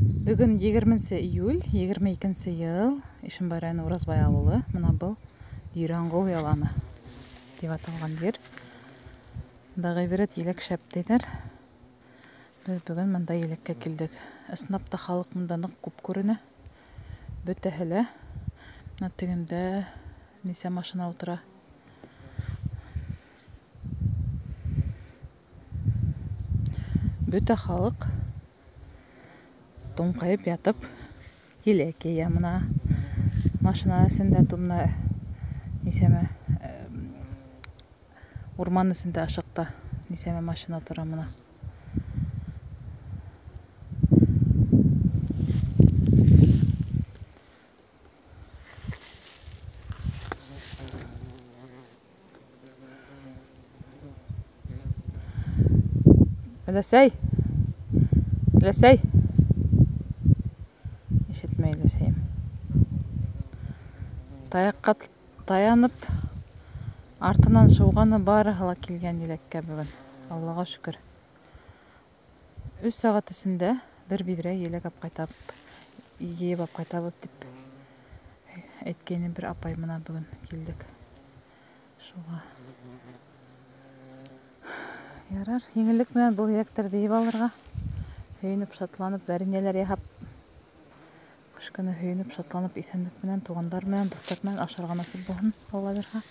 Бүгін 20 июль 22 ел Ишимбай районы Уразбай ауылы. Мына бұл Иранғол яланы деп аталған жер. Дағы берет елек шәп дейдер. Біз бүгін мында елекке келдік. Ысынапта халық мында нық көп көріні. Бөтәһеле. Мына тегінде несе машина отыра. Бөтә халық тоңқайып ятып елекке я мына машина сенде тумна несеме урман сенде ашықта несеме машина тұра мына. Ләсәй. Ләсәй. Ишетмей ләсәйім. Таяққа таянып, артынан шуғаны бары хала келген елекке бүгін. Аллаға шүкір. 3 сағат ішінде бір бидре елек ап қайтап, еп ап қайтап өттіп. Әйткені бір апай мына бүгін келдік. Шуға. Ярар, еңілік менен бұл електерді еп алырға. Хүйініп шатланып, вәрінелер яхап. Күшкіні хүйініп шатланып, исәндік менен, туғандар менен, достар менен ашарға насып болын Алла берға.